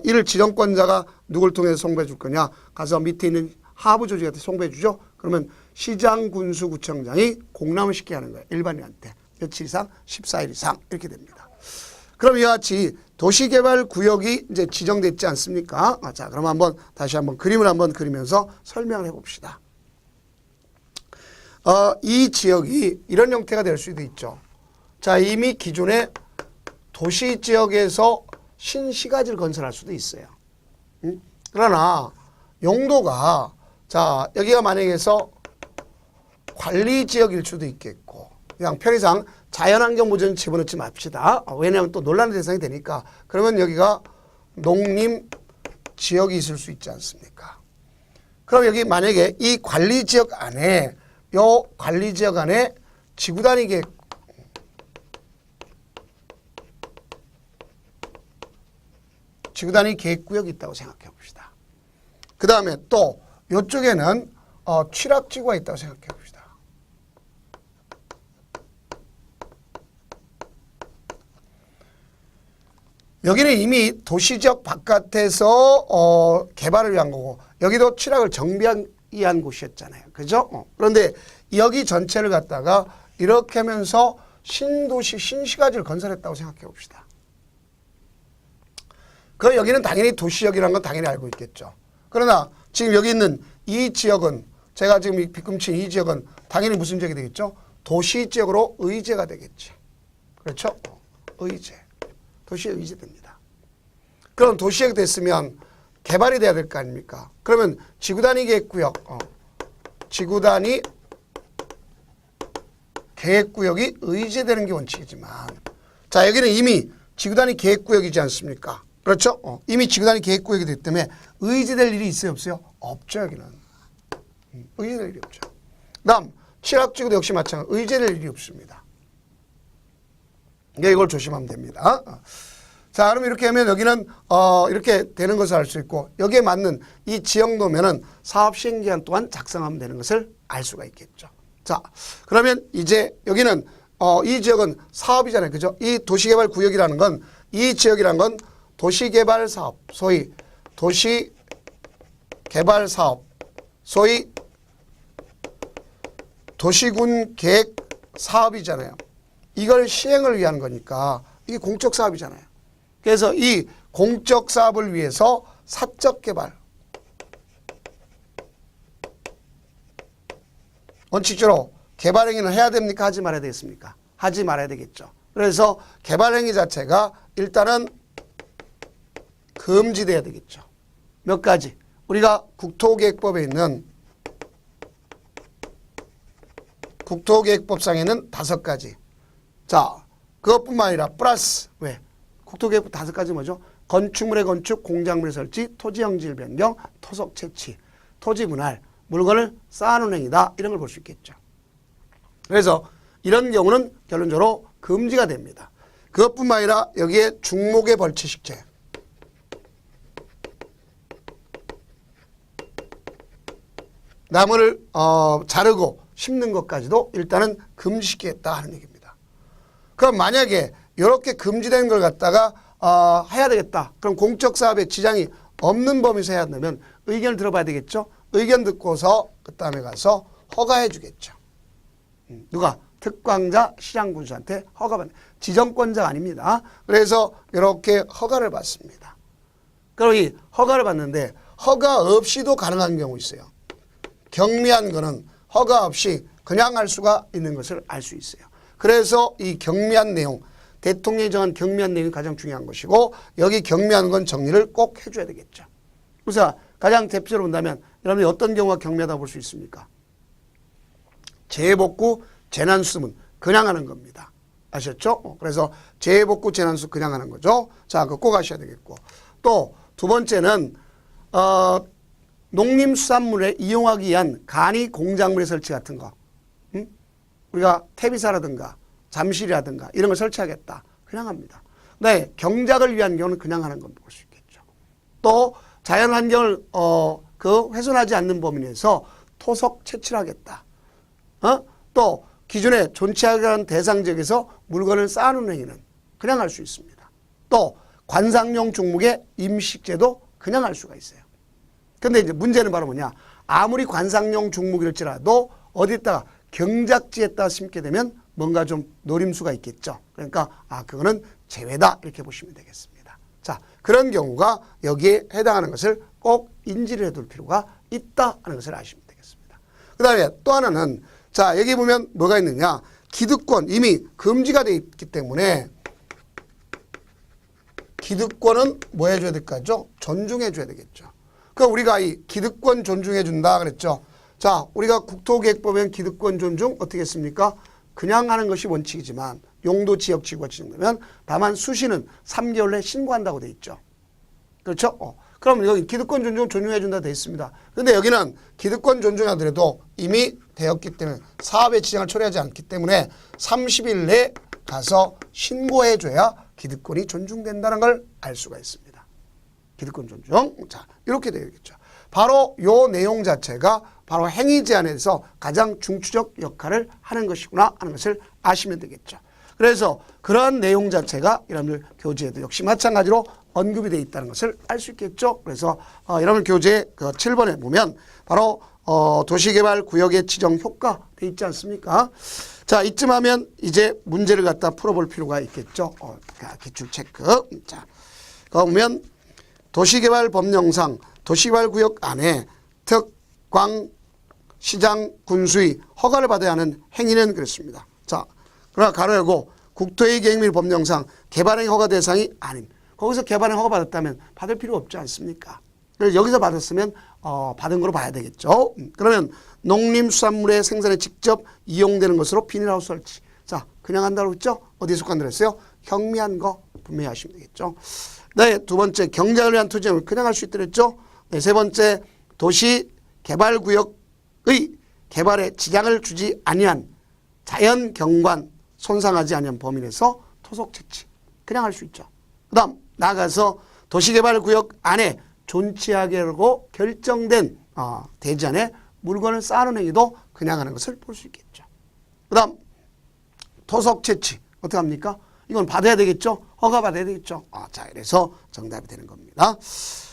이를 지정권자가 누굴 통해서 송부해 줄 거냐? 가서 밑에 있는 하부 조직한테 송부해 주죠. 그러면 시장 군수구청장이 공람을 시키게 하는 거예요. 일반인한테. 며칠 이상? 14일 이상 이렇게 됩니다. 그럼 이와 같이 도시개발구역이 이제 지정됐지 않습니까? 자, 그럼 다시 한번 그림을 한번 그리면서 설명을 해봅시다. 이 지역이 이런 형태가 될 수도 있죠. 자, 이미 기존에 도시지역에서 신시가지를 건설할 수도 있어요. 그러나 용도가 자, 여기가 만약에서 관리지역일 수도 있겠고 그냥 편의상 자연환경 보전 집어넣지 맙시다. 왜냐하면 또 논란의 대상이 되니까. 그러면 여기가 농림지역이 있을 수 있지 않습니까? 그럼 여기 만약에 이 관리지역 안에 지구단위 계획 지구단위 계획구역이 있다고 생각해 봅시다. 그 다음에 또 이쪽에는 취락지구가 있다고 생각해 봅시다. 여기는 이미 도시적 바깥에서 개발을 위한 거고 여기도 취락을 정비한 위한 곳이었잖아요. 그죠? 그런데 여기 전체를 갖다가 이렇게 하면서 신도시, 신시가지를 건설했다고 생각해 봅시다. 그 여기는 당연히 도시역이라는 건 당연히 알고 있겠죠. 그러나 지금 여기 있는 이 지역은 제가 지금 빗금친 이 지역은 당연히 무슨 지역이 되겠죠? 도시 지역으로 의제가 되겠지. 그렇죠? 의제. 도시에 의제됩니다. 그럼 도시역이 됐으면 개발이 돼야 될 거 아닙니까? 그러면 지구단위 계획구역, 지구단위 계획구역이 의제되는 게 원칙이지만 자 여기는 이미 지구단위 계획구역이지 않습니까? 그렇죠? 이미 지구단위 계획구역이 됐기 때문에 의제될 일이 있어요? 없어요? 없죠. 여기는. 의제될 일이 없죠. 다음 취락지구도 역시 마찬가지로 의제될 일이 없습니다. 이걸 조심하면 됩니다. 자, 그럼 이렇게 하면 여기는 이렇게 되는 것을 알 수 있고 여기에 맞는 이 지역도면은 사업 시행 기한 또한 작성하면 되는 것을 알 수가 있겠죠. 자, 그러면 이제 여기는 이 지역은 사업이잖아요. 그죠? 이 도시개발 구역이라는 건 이 지역이라는 건 도시개발 사업, 소위 도시개발 사업, 소위 도시군 계획 사업이잖아요. 이걸 시행을 위한 거니까 이게 공적 사업이잖아요. 그래서 이 공적 사업을 위해서 사적 개발 원칙적으로 개발 행위는 해야 됩니까? 하지 말아야 되겠습니까? 하지 말아야 되겠죠. 그래서 개발 행위 자체가 일단은 금지돼야 되겠죠. 몇 가지. 우리가 국토계획법에 있는 국토계획법상에는 5가지. 자, 그것뿐만 아니라 플러스 왜? 국토계획법 5가지 뭐죠? 건축물의 건축, 공작물의 설치, 토지형질 변경, 토속 채취, 토지 분할, 물건을 쌓아놓는 행위다. 이런 걸 볼 수 있겠죠. 그래서 이런 경우는 결론적으로 금지가 됩니다. 그것뿐만 아니라 여기에 중목의 벌채식재, 나무를 자르고 심는 것까지도 일단은 금지시키겠다 하는 얘기입니다. 그럼 만약에 이렇게 금지된 걸 갖다가 해야 되겠다. 그럼 공적사업에 지장이 없는 범위에서 해야 된다면 의견을 들어봐야 되겠죠. 의견 듣고서 그 다음에 가서 허가해 주겠죠. 누가? 특광자 시장군수한테 허가받는 지정권자가 아닙니다. 그래서 이렇게 허가를 받습니다. 그럼 이 허가를 받는데 허가 없이도 가능한 경우 있어요. 경미한 거는 허가 없이 그냥 할 수가 있는 것을 알 수 있어요. 그래서 이 경미한 내용, 대통령이 정한 경미한 내용이 가장 중요한 것이고 여기 경미한 건 정리를 꼭 해줘야 되겠죠. 그래서 가장 대표적으로 본다면 여러분이 어떤 경우가 경미하다고 볼 수 있습니까? 재해복구, 재난수문 그냥 하는 겁니다. 아셨죠? 그래서 재해복구, 재난수 그냥 하는 거죠. 자, 그거 꼭 아셔야 되겠고 또 두 번째는 농림수산물에 이용하기 위한 간이 공작물의 설치 같은 거. 우리가 퇴비사라든가 잠실이라든가 이런 걸 설치하겠다. 그냥 합니다. 네, 경작을 위한 경우는 그냥 하는 건 볼 수 있겠죠. 또 자연환경을 훼손하지 않는 범위 내에서 토속 채취를 하겠다. 또 기존에 존치하지 않은 대상 지역에서 물건을 쌓아놓는 행위는 그냥 할 수 있습니다. 또 관상용 종목의 임식제도 그냥 할 수가 있어요. 근데 이제 문제는 바로 뭐냐. 아무리 관상용 종목일지라도 어디다가 경작지에다 심게 되면 뭔가 좀 노림수가 있겠죠. 그러니까 그거는 제외다 이렇게 보시면 되겠습니다. 자, 그런 경우가 여기에 해당하는 것을 꼭 인지를 해둘 필요가 있다 하는 것을 아시면 되겠습니다. 그 다음에 또 하나는 자 여기 보면 뭐가 있느냐. 기득권 이미 금지가 되어 있기 때문에 기득권은 뭐 해줘야 될까죠? 존중해 줘야 되겠죠. 그러니까 우리가 이 기득권 존중해 준다 그랬죠. 자, 우리가 국토계획법엔 기득권 존중 어떻게 했습니까? 그냥 하는 것이 원칙이지만 용도 지역 지구가 지정되면 다만 수시는 3개월 내에 신고한다고 돼 있죠. 그렇죠? 그럼 여기 기득권 존중 존중해 준다 돼 있습니다. 근데 여기는 기득권 존중하더라도 이미 되었기 때문에 사업의 지장을 초래하지 않기 때문에 30일 내에 가서 신고해 줘야 기득권이 존중된다는 걸 알 수가 있습니다. 기득권 존중. 자, 이렇게 되겠죠. 바로 요 내용 자체가 바로 행위 제한에서 가장 중추적 역할을 하는 것이구나 하는 것을 아시면 되겠죠. 그래서 그러한 내용 자체가 여러분들 교재에도 역시 마찬가지로 언급이 되어 있다는 것을 알 수 있겠죠. 그래서 여러분 교재 그 7번에 보면 바로 도시개발구역의 지정 효과 되어 있지 않습니까? 자, 이쯤 하면 이제 문제를 갖다 풀어볼 필요가 있겠죠. 기출 체크. 자, 보면 도시개발법령상 도시개발구역 안에 특광, 시장, 군수의 허가를 받아야 하는 행위는 그렇습니다. 자, 그러나 가로 열고 국토의 계획 법령상 개발행 허가 대상이 아닌, 거기서 개발행 허가 받았다면 받을 필요 없지 않습니까? 그래서 여기서 받았으면 받은 거로 봐야 되겠죠. 그러면 농림수산물의 생산에 직접 이용되는 것으로 비닐하우스 설치. 자, 그냥 한다고 했죠? 어디에 속한다고 했어요? 경미한 거 분명히 하시면 되겠죠. 네, 두 번째 경작을 위한 투쟁을 그냥 할 수 있더랬죠. 네, 세 번째 도시개발구역의 개발에 지장을 주지 아니한 자연경관 손상하지 아니한 범위 내에서 토속 채취 그냥 할 수 있죠. 그 다음 나아가서 도시개발구역 안에 존치하기로 결정된 대지 안에 물건을 쌓아놓은 행위도 그냥 하는 것을 볼 수 있겠죠. 그 다음 토속 채취 어떻게 합니까? 이건 받아야 되겠죠. 허가 받아야 되겠죠. 자, 이래서 정답이 되는 겁니다.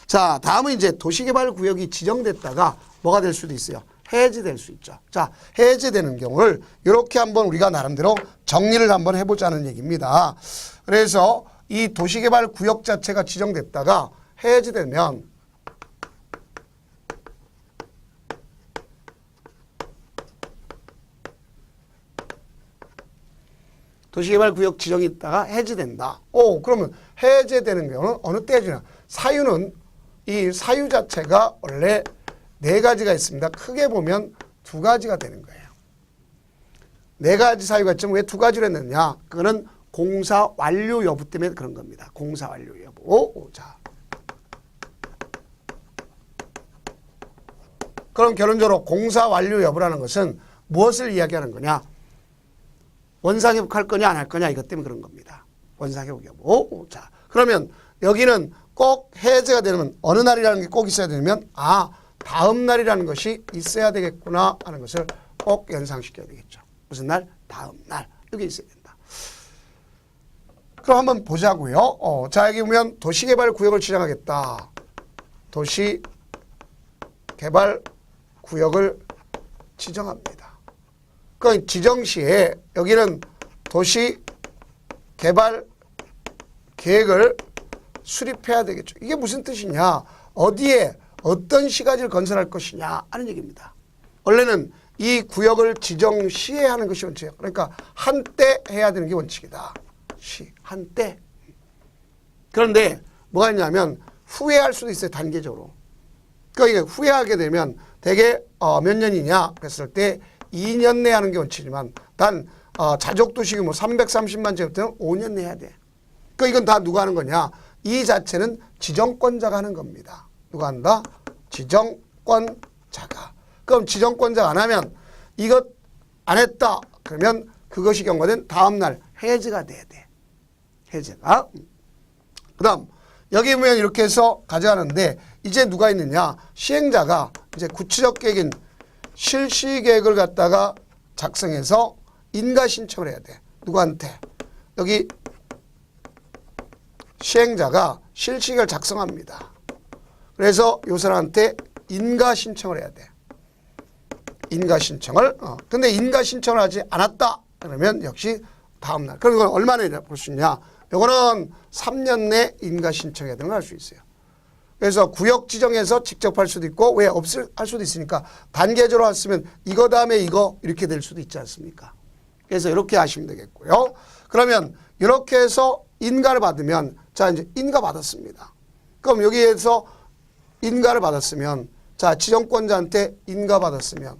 자, 다음은 이제 도시개발구역이 지정됐다가 뭐가 될 수도 있어요. 해제될 수 있죠. 자, 해제되는 경우를 이렇게 한번 우리가 나름대로 정리를 한번 해보자는 얘기입니다. 그래서 이 도시개발구역 자체가 지정됐다가 해제되면 도시개발구역 지정이 있다가 해제된다. 그러면 해제되는 경우는 어느 때 해제냐? 사유는 이 사유 자체가 원래 4가지가 있습니다. 크게 보면 2가지가 되는 거예요. 4가지 사유가 있지만 왜 2가지로 했느냐? 그거는 공사 완료 여부 때문에 그런 겁니다. 공사 완료 여부. 자, 그럼 결론적으로 공사 완료 여부라는 것은 무엇을 이야기하는 거냐? 원상회복할 거냐 안 할 거냐 이것 때문에 그런 겁니다. 원상회복 여부. 자, 그러면 여기는 꼭 해제가 되면 어느 날이라는 게 꼭 있어야 되면 다음 날이라는 것이 있어야 되겠구나 하는 것을 꼭 연상시켜야 되겠죠. 무슨 날? 다음 날. 여기 있어야 된다. 그럼 한번 보자고요. 자, 여기 보면 도시개발구역을 지정하겠다. 도시개발구역을 지정합니다. 그 지정 시에 여기는 도시개발 계획을 수립해야 되겠죠. 이게 무슨 뜻이냐? 어디에 어떤 시가지를 건설할 것이냐 하는 얘기입니다. 원래는 이 구역을 지정 시에 하는 것이 원칙이에요. 그러니까 한때 해야 되는 게 원칙이다. 한때. 그런데 뭐가 있냐면 후회할 수도 있어요. 단계적으로. 그러니까 후회하게 되면 대개 몇 년이냐 그랬을 때 2년 내에 하는 게 원칙이지만 단 자족도시 규모 330만 제곱미터는 5년 내에 해야 돼. 그러니까 이건 다 누가 하는 거냐? 이 자체는 지정권자가 하는 겁니다. 누가 한다? 지정권자가. 그럼 지정권자가 안 하면 이것 안 했다. 그러면 그것이 경과된 다음 날 해제가 돼야 돼. 해제가. 그 다음 여기 보면 이렇게 해서 가져가는데 이제 누가 있느냐? 시행자가 이제 구체적 계획인 실시계획을 갖다가 작성해서 인가 신청을 해야 돼. 누구한테? 여기 시행자가 실시계획을 작성합니다. 그래서 요 사람한테 인가 신청을 해야 돼. 인가 신청을. 근데 인가 신청을 하지 않았다. 그러면 역시 다음 날. 그럼 이건 얼마나 볼 수 있냐? 이거는 3년 내 인가 신청해야 되는 걸 할 수 있어요. 그래서 구역 지정해서 직접 할 수도 있고 왜 없을 할 수도 있으니까 단계적으로 했으면 이거 다음에 이거 이렇게 될 수도 있지 않습니까? 그래서 이렇게 하시면 되겠고요. 그러면 이렇게 해서 인가를 받으면 자 이제 인가 받았습니다. 그럼 여기에서 인가를 받았으면 자 지정권자한테 인가 받았으면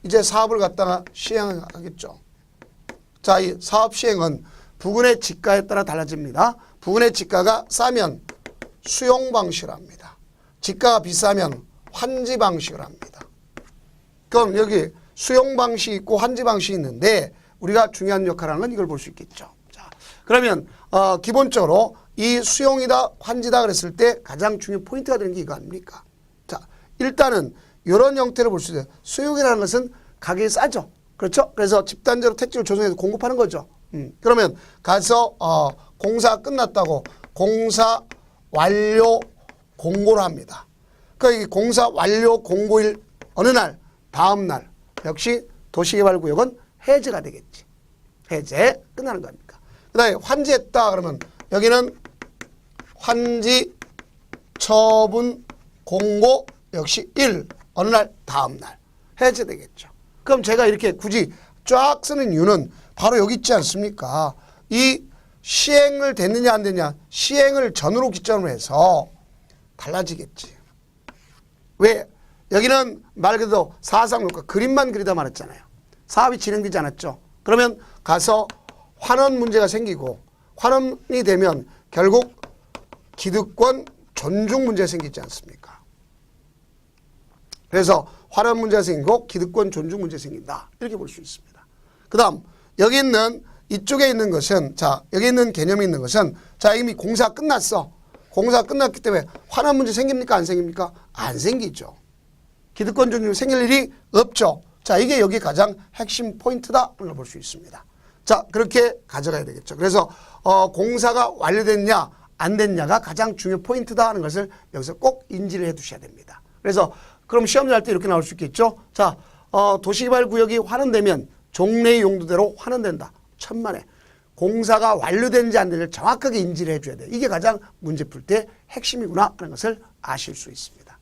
이제 사업을 갖다가 시행하겠죠. 자, 이 사업 시행은 부근의 지가에 따라 달라집니다. 부근의 지가가 싸면 수용 방식을 합니다. 지가가 비싸면 환지 방식을 합니다. 그럼 여기 수용 방식이 있고 환지 방식이 있는데 우리가 중요한 역할을 하는 건 이걸 볼 수 있겠죠. 자, 그러면 기본적으로 이 수용이다, 환지다 그랬을 때 가장 중요한 포인트가 되는 게 이거 아닙니까? 자, 일단은 이런 형태로 볼 수 있어요. 수용이라는 것은 가격이 싸죠. 그렇죠? 그래서 집단적으로 택지를 조성해서 공급하는 거죠. 그러면 가서 공사 끝났다고 공사 완료 공고를 합니다. 그러니까 이 공사 완료 공고일 어느 날, 다음 날 역시 도시개발구역은 해제가 되겠지. 해제 끝나는 거 아닙니까? 그 다음에 환지했다 그러면 여기는 환지 처분 공고 역시 어느 날, 다음 날 해제되겠죠. 그럼 제가 이렇게 굳이 쫙 쓰는 이유는 바로 여기 있지 않습니까? 이 시행을 됐느냐 안 됐느냐, 시행을 전으로 기점으로 해서 달라지겠지. 왜? 여기는 말 그대로 사상효과 그림만 그리다 말았잖아요. 사업이 진행되지 않았죠. 그러면 가서 환원 문제가 생기고 환원이 되면 결국 기득권 존중 문제가 생기지 않습니까? 그래서 환원 문제가 생기고 기득권 존중 문제가 생긴다. 이렇게 볼 수 있습니다. 그 다음 여기 있는 이쪽에 있는 것은 여기 있는 개념이 있는 것은 이미 공사 끝났어. 공사 끝났기 때문에 환원 문제 생깁니까? 안 생깁니까? 안 생기죠. 기득권 존중 생길 일이 없죠. 이게 여기 가장 핵심 포인트다. 를 볼 수 있습니다. 그렇게 가져가야 되겠죠. 그래서 공사가 완료됐냐 안 됐냐가 가장 중요한 포인트다 하는 것을 여기서 꼭 인지를 해 두셔야 됩니다. 그래서 그럼 시험 잘 때 이렇게 나올 수 있겠죠. 도시개발구역이 환원되면 종래의 용도대로 환원된다. 천만에. 공사가 완료된지 안 되는지 정확하게 인지를 해줘야 돼요. 이게 가장 문제 풀 때 핵심이구나 하는 것을 아실 수 있습니다.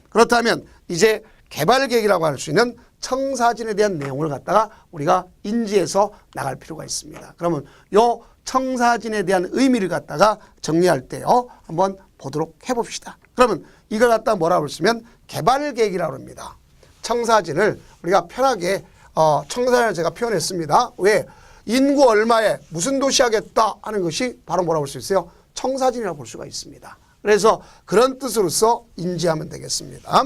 그렇다면 이제 개발계획이라고 할 수 있는 청사진에 대한 내용을 갖다가 우리가 인지해서 나갈 필요가 있습니다. 그러면 요 청사진에 대한 의미를 갖다가 정리할 때요. 한번 보도록 해봅시다. 그러면 이걸 갖다 뭐라고 쓰면 개발계획이라고 합니다. 청사진을 우리가 편하게 청사진을 제가 표현했습니다. 왜? 인구 얼마에 무슨 도시 하겠다 하는 것이 바로 뭐라고 볼 수 있어요? 청사진이라고 볼 수가 있습니다. 그래서 그런 뜻으로서 인지하면 되겠습니다.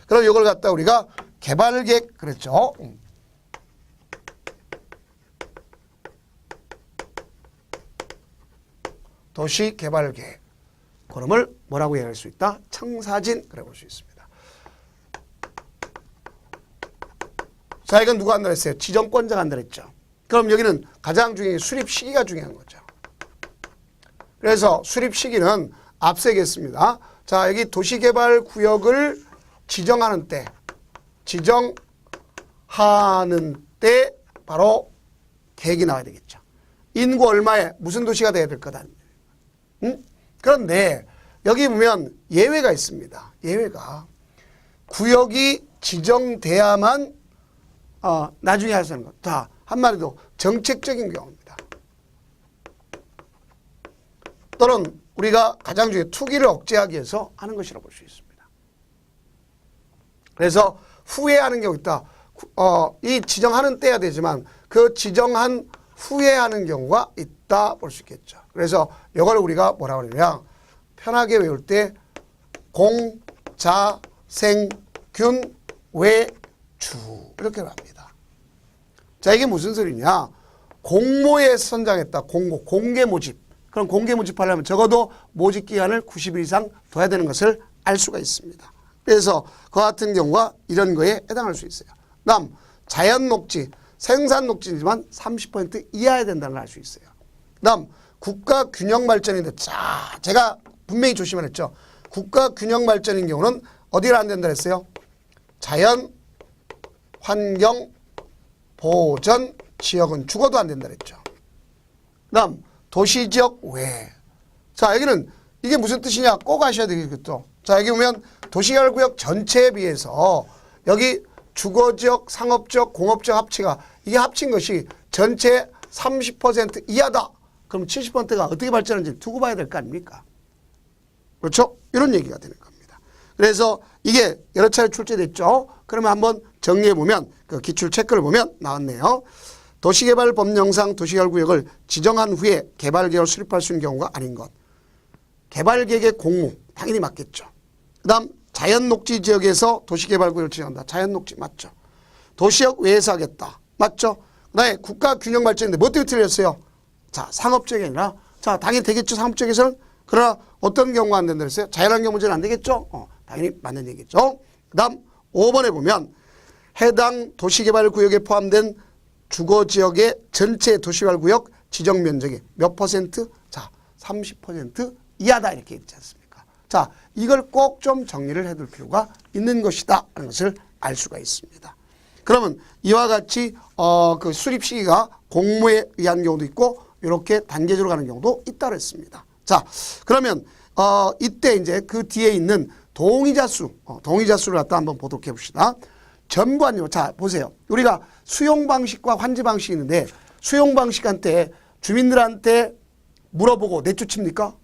그럼 이걸 갖다 우리가 개발계획 그랬죠. 도시개발계획. 그럼을 뭐라고 얘기할 수 있다? 청사진 그래 볼 수 있습니다. 이건 누가 한다 했어요? 지정권자가 한다 했죠. 그럼 여기는 가장 중요한 수립 시기가 중요한 거죠. 그래서 수립 시기는 앞서 얘기했습니다. 여기 도시개발구역을 지정하는 때 바로 계획이 나와야 되겠죠. 인구 얼마에 무슨 도시가 돼야 될 거다. 그런데 여기 보면 예외가 있습니다. 예외가 구역이 지정돼야만 나중에 할 수 있는 것. 한마디로 정책적인 경우입니다. 또는 우리가 가장 중요한 투기를 억제하기 위해서 하는 것이라고 볼 수 있습니다. 그래서 후에 하는 경우 있다. 이 지정하는 때야 되지만 그 지정한 후에 하는 경우가 있다 볼 수 있겠죠. 그래서 이걸 우리가 뭐라고 그러냐. 편하게 외울 때 공, 자, 생, 균, 외, 주 이렇게 합니다. 이게 무슨 소리냐. 공모에 선정했다. 공개 모집. 그럼 공개 모집하려면 적어도 모집 기간을 90일 이상 둬야 되는 것을 알 수가 있습니다. 그래서 그 같은 경우가 이런 거에 해당할 수 있어요. 다음 자연 녹지, 생산 녹지지만 30% 이하야 된다는 걸 알 수 있어요. 다음 국가 균형 발전인데 제가 분명히 조심하랬죠. 국가 균형 발전인 경우는 어디를 안 된다 했어요? 자연 환경 보전 지역은 죽어도 안 된다 그랬죠. 다음 도시지역 외. 여기는 이게 무슨 뜻이냐 꼭 아셔야 되겠죠. 여기 보면 도시개발구역 전체에 비해서 여기 주거지역, 상업지역, 공업지역 합치가 이게 합친 것이 전체 30% 이하다. 그럼 70%가 어떻게 발전하는지 두고 봐야 될 거 아닙니까? 그렇죠? 이런 얘기가 되는 겁니다. 그래서 이게 여러 차례 출제됐죠. 그러면 한번 정리해보면 그 기출 체크를 보면 나왔네요. 도시개발법령상 도시개발구역을 지정한 후에 개발계획을 수립할 수 있는 경우가 아닌 것. 개발계획의 공무 당연히 맞겠죠. 그 다음 자연녹지 지역에서 도시개발구역을 지정한다. 자연녹지 맞죠. 도시역 외에서 하겠다. 맞죠. 그 다음에 국가균형발전인데 뭐 때문에 틀렸어요? 상업적이 아니라 자, 당연히 되겠죠. 사무적에서는. 그러나 어떤 경우가 안 된다 그랬어요? 자연환경 문제는 안 되겠죠. 당연히 맞는 얘기죠. 그 다음 5번에 보면 해당 도시개발구역에 포함된 주거지역의 전체 도시개발구역 지정면적이 몇 퍼센트? 자, 30% 이하다 이렇게 있지 않습니까? 자, 이걸 꼭 좀 정리를 해둘 필요가 있는 것이다 하는 것을 알 수가 있습니다. 그러면 이와 같이 그 수립 시기가 공모에 의한 경우도 있고 이렇게 단계적으로 가는 경우도 있다 그랬습니다. 자, 그러면 이때 이제 그 뒤에 있는 동의자 수를 갖다 한번 보도록 해봅시다. 전관료. 자, 보세요. 우리가 수용 방식과 환지 방식이 있는데 수용 방식한테 주민들한테 물어보고 내쫓입니까?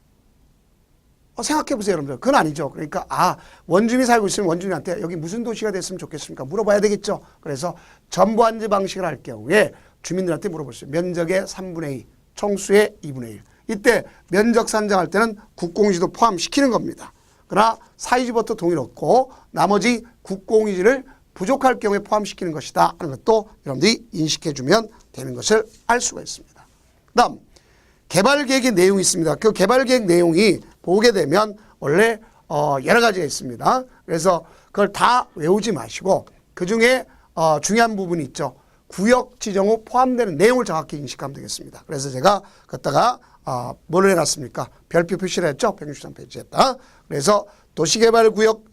생각해 보세요, 여러분들. 그건 아니죠. 그러니까 원주민이 살고 있으면 원주민한테 여기 무슨 도시가 됐으면 좋겠습니까? 물어봐야 되겠죠. 그래서 전부환지 방식을 할 경우에 주민들한테 물어볼 수 있어요. 면적의 3분의 2, 총수의 2분의 1. 이때 면적 산정할 때는 국공유지도 포함시키는 겁니다. 그러나 사유지부터 동의를 얻고 나머지 국공유지를 부족할 경우에 포함시키는 것이다 하는 것도 여러분들이 인식해 주면 되는 것을 알 수가 있습니다. 그 다음 개발계획의 내용이 있습니다. 그 개발계획 내용이 보게 되면 원래 여러 가지가 있습니다. 그래서 그걸 다 외우지 마시고 그중에 중요한 부분이 있죠. 구역 지정 후 포함되는 내용을 정확히 인식하면 되겠습니다. 그래서 제가 갖다가 뭘 해놨습니까? 별표 표시를 했죠. 163페이지에다. 그래서 도시개발구역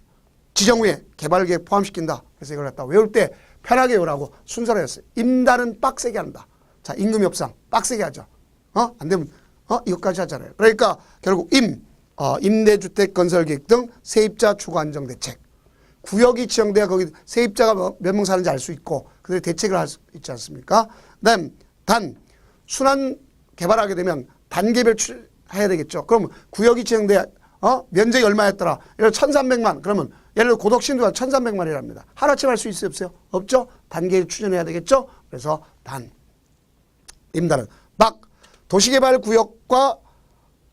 지정 후에 개발계획 포함시킨다. 그래서 이걸 갖다 외울 때 편하게 외우라고 순서로 했어요. 임단은 빡세게 한다. 자, 임금 협상 빡세게 하죠. 안 되면 이것까지 하잖아요. 그러니까 결국 임대주택 건설계획 등 세입자 주거 안정 대책. 구역이 지정돼야 거기 세입자가 몇 명 사는지 알 수 있고 그들의 대책을 할 수 있지 않습니까? 그다음 순환 개발하게 되면 단계별 해야 되겠죠. 그럼 구역이 지정돼야 면적이 얼마였더라. 예를 들어 1,300만 그러면 예를 들어 고덕신도가 1,300만이랍니다. 하루아침에 할 수 있어요? 없어요? 없죠? 단계를 추진해야 되겠죠? 그래서 임단은 도시개발구역과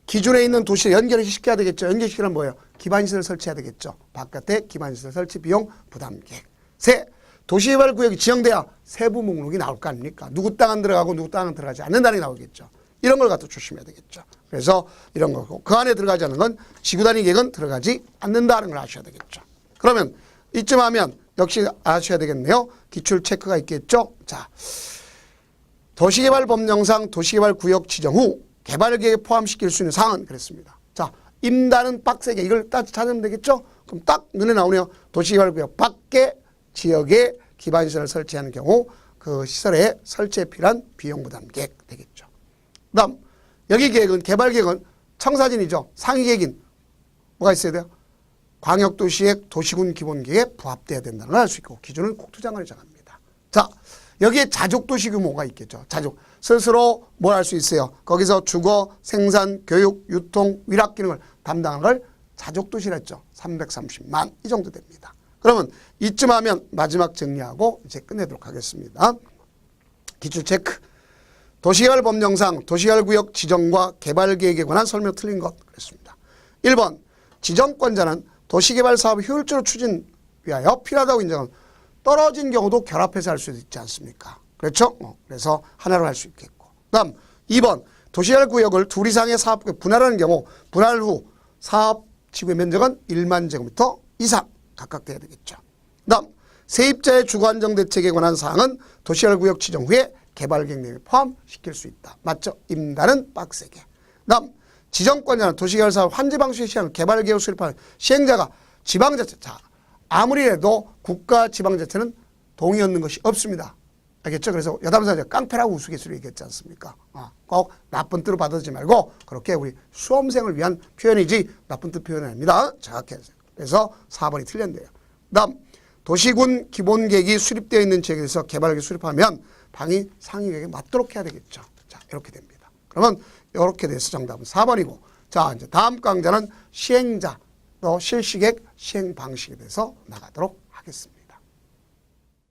기존에 있는 도시를 연결을 시켜야 되겠죠. 연결시키는 뭐예요? 기반시설 설치해야 되겠죠. 바깥에 기반시설 설치 비용 부담 계획. 도시개발구역이 지정돼야 세부 목록이 나올 거 아닙니까? 누구 땅 안 들어가고 누구 땅은 들어가지 않는다는 게 나오겠죠. 이런 걸 갖다 조심해야 되겠죠. 그래서 이런 거고 그 안에 들어가지 않는 건 지구단위 계획은 들어가지 않는다는 걸 아셔야 되겠죠. 그러면 이쯤 하면 역시 아셔야 되겠네요. 기출 체크가 있겠죠. 자, 도시개발법령상 도시개발구역 지정 후 개발계획에 포함시킬 수 있는 사항은 그랬습니다. 자, 임단은 빡세게 이걸 딱 찾으면 되겠죠. 그럼 딱 눈에 나오네요. 도시개발구역 밖에 지역에 기반시설을 설치하는 경우 그 시설의 설치에 필요한 비용부담 계획 되겠죠. 그 다음 여기 계획은 개발계획은 청사진이죠. 상위계획인 뭐가 있어야 돼요? 광역도시의 도시군 기본계획에 부합돼야 된다는 걸 알 수 있고 기준은 국토장관이 정합니다. 자, 여기에 자족도시 규모가 있겠죠. 자족. 스스로 뭘 할 수 있어요. 거기서 주거, 생산, 교육, 유통, 위락 기능을 담당하는 걸 자족도시라 했죠. 330만 이 정도 됩니다. 그러면 이쯤 하면 마지막 정리하고 이제 끝내도록 하겠습니다. 기출 체크. 도시개발법령상 도시개발구역 지정과 개발계획에 관한 설명 틀린 것 그랬습니다. 1번 지정권자는 도시개발사업을 효율적으로 추진 위하여 필요하다고 인정한 떨어진 경우도 결합해서 할 수도 있지 않습니까? 그렇죠? 그래서 하나로 할 수 있겠고. 다음 2번 도시개발구역을 둘 이상의 사업구역에 분할하는 경우 분할 후 사업 지구의 면적은 1만 제곱미터 이상 각각 돼야 되겠죠. 다음 세입자의 주거안정대책에 관한 사항은 도시개발구역 지정 후에 개발계획 내용에 포함시킬 수 있다. 맞죠? 임단은 빡세게. 다음 지정권자는 도시개발사업 환지 방식의 시행 개발계획 수립하는 시행자가 지방자치. 자, 아무리 해도 국가 지방자치는 동의 얻는 것이 없습니다. 알겠죠? 그래서 여담사가 깡패라고 우스갯소리 얘기했지 않습니까? 꼭 나쁜 뜻으로 받아들이지 말고 그렇게 우리 수험생을 위한 표현이지 나쁜 뜻 표현이 아닙니다. 정확히 하세요. 그래서 4번이 틀렸네요. 다음 도시군 기본계획이 수립되어 있는 지역에 대해서 개발계획 수립하면 방위 상위계획에 맞도록 해야 되겠죠. 자, 이렇게 됩니다. 그러면 이렇게 돼서 정답은 4번이고 자, 이제 다음 강좌는 시행자 또 실시계획 시행 방식에 대해서 나가도록 하겠습니다.